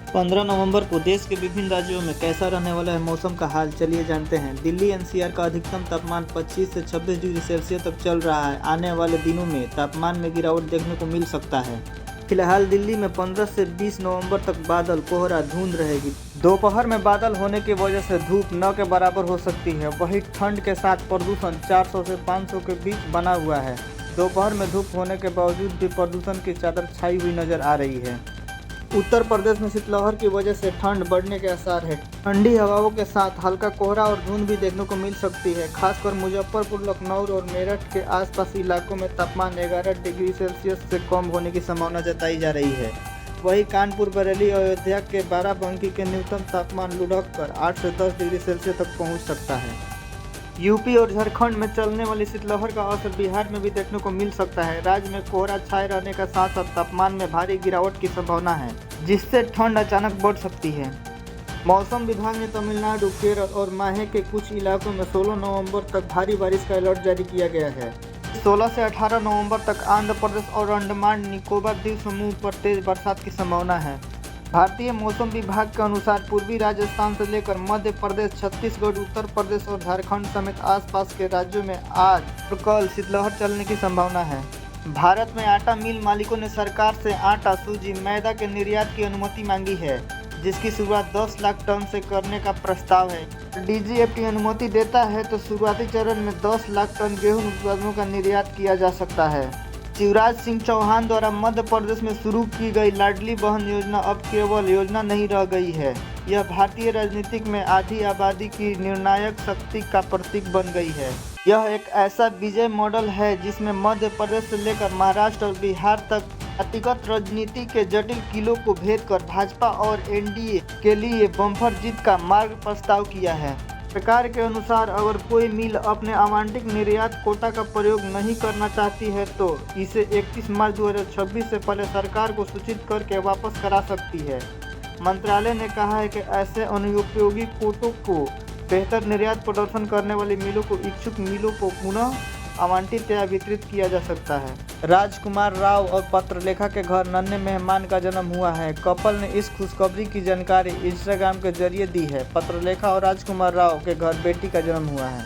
15 नवंबर को देश के विभिन्न राज्यों में कैसा रहने वाला है मौसम का हाल, चलिए जानते हैं। दिल्ली एनसीआर का अधिकतम तापमान 25 से 26 डिग्री सेल्सियस तक चल रहा है। आने वाले दिनों में तापमान में गिरावट देखने को मिल सकता है। फिलहाल दिल्ली में 15 से 20 नवंबर तक बादल, कोहरा, धुंध रहेगी। दोपहर में बादल होने की वजह से धूप न के बराबर हो सकती है। वहीं ठंड के साथ प्रदूषण 400 से 500 के बीच बना हुआ है। दोपहर में धूप होने के बावजूद भी प्रदूषण की चादर छाई हुई नजर आ रही है। उत्तर प्रदेश में शीतलहर की वजह से ठंड बढ़ने के आसार है। ठंडी हवाओं के साथ हल्का कोहरा और धुंध भी देखने को मिल सकती है। खासकर मुजफ्फरपुर, लखनऊ और मेरठ के आसपास इलाकों में तापमान 11 डिग्री सेल्सियस से कम होने की संभावना जताई जा रही है। वहीं कानपुर, बरेली और अयोध्या के बाराबंकी के न्यूनतम तापमान लुढ़क कर 8 से 10 डिग्री सेल्सियस तक पहुँच सकता है। यूपी और झारखंड में चलने वाली शीतलहर का असर बिहार में भी देखने को मिल सकता है। राज्य में कोहरा छाए रहने का साथ साथ तापमान में भारी गिरावट की संभावना है, जिससे ठंड अचानक बढ़ सकती है। मौसम विभाग ने तमिलनाडु, केरल और माहे के कुछ इलाकों में 16 नवंबर तक भारी बारिश का अलर्ट जारी किया गया है। 16 से 18 नवंबर तक आंध्र प्रदेश और अंडमान निकोबार द्वीप समूह पर तेज बरसात की संभावना है। भारतीय मौसम विभाग के अनुसार पूर्वी राजस्थान से लेकर मध्य प्रदेश, छत्तीसगढ़, उत्तर प्रदेश और झारखंड समेत आसपास के राज्यों में आज और कल शीतलहर चलने की संभावना है। भारत में आटा मिल मालिकों ने सरकार से आटा, सूजी, मैदा के निर्यात की अनुमति मांगी है, जिसकी शुरुआत 10 लाख टन से करने का प्रस्ताव है। डीजीएफटी अनुमति देता है तो शुरुआती चरण में 10 लाख टन गेहूं उत्पादों का निर्यात किया जा सकता है। शिवराज सिंह चौहान द्वारा मध्य प्रदेश में शुरू की गई लाडली बहन योजना अब केवल योजना नहीं रह गई है, यह भारतीय राजनीतिक में आधी आबादी की निर्णायक शक्ति का प्रतीक बन गई है। यह एक ऐसा विजय मॉडल है जिसमें मध्य प्रदेश से लेकर महाराष्ट्र और बिहार तक जातिगत राजनीति के जटिल किलों को भेद कर भाजपा और एनडीए के लिए बम्पर जीत का मार्ग प्रस्ताव किया है। सरकार के अनुसार अगर कोई मिल अपने आवंटित निर्यात कोटा का प्रयोग नहीं करना चाहती है तो इसे 31 मार्च 2026 से पहले सरकार को सूचित करके वापस करा सकती है। मंत्रालय ने कहा है कि ऐसे अनुपयोगी कोटों को बेहतर निर्यात प्रदर्शन करने वाली मिलों को इच्छुक मिलों को पुनः आवंटित या वितरित किया जा सकता है। राजकुमार राव और पत्रलेखा के घर नन्हे मेहमान का जन्म हुआ है। कपल ने इस खुशखबरी की जानकारी इंस्टाग्राम के जरिए दी है। पत्रलेखा और राजकुमार राव के घर बेटी का जन्म हुआ है।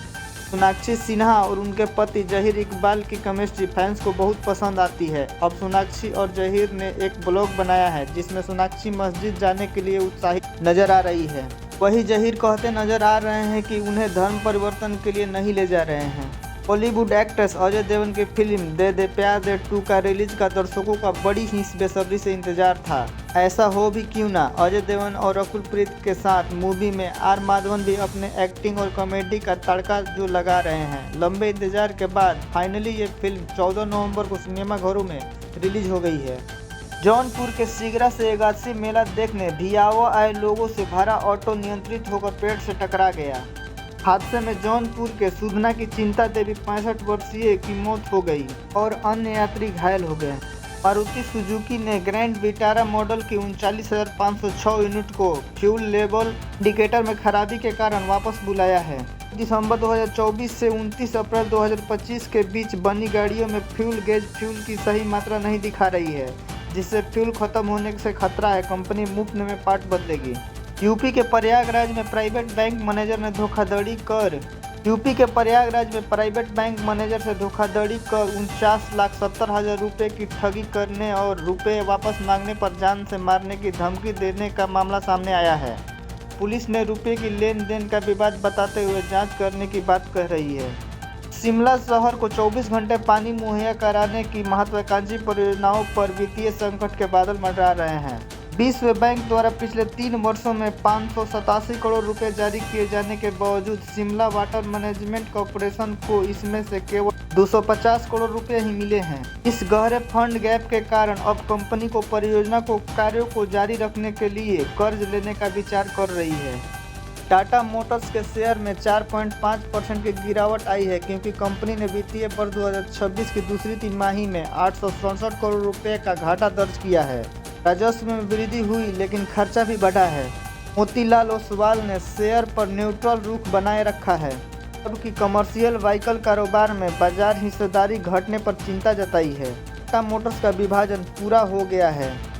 सोनाक्षी सिन्हा और उनके पति जहीर इकबाल की केमिस्ट्री फैंस को बहुत पसंद आती है। अब सोनाक्षी और जहीर ने एक ब्लॉग बनाया है जिसमें सोनाक्षी मस्जिद जाने के लिए उत्साहित नजर आ रही है। वहीं जहीर कहते नजर आ रहे हैं कि उन्हें धर्म परिवर्तन के लिए नहीं ले जा रहे हैं। बॉलीवुड एक्ट्रेस अजय देवगन की फिल्म दे दे प्यार दे 2 का रिलीज का दर्शकों का बड़ी ही बेसब्री से इंतजार था। ऐसा हो भी क्यों ना, अजय देवगन और रकुल प्रीत के साथ मूवी में आर माधवन भी अपने एक्टिंग और कॉमेडी का तड़का जो लगा रहे हैं। लंबे इंतजार के बाद फाइनली ये फिल्म 14 नवंबर को सिनेमाघरों में रिलीज हो गई है। जौनपुर के सिगरा से एकादशी मेला देखने भियावा आए लोगों से भरा ऑटो नियंत्रित होकर पेड़ से टकरा गया। हादसे में जौनपुर के सुधना की चिंता देवी 65 वर्षीय की मौत हो गई और अन्य यात्री घायल हो गए। मारुति सुजुकी ने ग्रैंड विटारा मॉडल की 39,506 यूनिट को फ्यूल लेवल इंडिकेटर में खराबी के कारण वापस बुलाया है। दिसंबर 2024 से 29 अप्रैल 2025 के बीच बनी गाड़ियों में फ्यूल गेज फ्यूल की सही मात्रा नहीं दिखा रही है, जिससे फ्यूल खत्म होने से खतरा है। कंपनी मुफ्त में पार्ट बदलेगी। यूपी के प्रयागराज में प्राइवेट बैंक मैनेजर से धोखाधड़ी कर 49,70,000 रुपये की ठगी करने और रुपये वापस मांगने पर जान से मारने की धमकी देने का मामला सामने आया है। पुलिस ने रुपये की लेन देन का विवाद बताते हुए जांच करने की बात कह रही है। शिमला शहर को 24 घंटे पानी मुहैया कराने की महत्वाकांक्षी परियोजनाओं पर वित्तीय संकट के बादल मंडरा रहे हैं। विश्व बैंक द्वारा पिछले 3 वर्षों में 587 करोड़ रुपए जारी किए जाने के बावजूद शिमला वाटर मैनेजमेंट कॉरपोरेशन को इसमें से केवल 250 करोड़ रुपए ही मिले हैं। इस गहरे फंड गैप के कारण अब कंपनी को परियोजना को कार्यों को जारी रखने के लिए कर्ज लेने का विचार कर रही है। टाटा मोटर्स के शेयर में 4.5% की गिरावट आई है, क्योंकि कंपनी ने वित्तीय वर्ष 2026 की दूसरी तिमाही में 867 करोड़ रुपए का घाटा दर्ज किया है। राजस्व में वृद्धि हुई लेकिन खर्चा भी बढ़ा है। मोतीलाल ओसवाल ने शेयर पर न्यूट्रल रुख बनाए रखा है, जबकि कमर्शियल व्हीकल कारोबार में बाजार हिस्सेदारी घटने पर चिंता जताई है। टाटा मोटर्स का विभाजन पूरा हो गया है।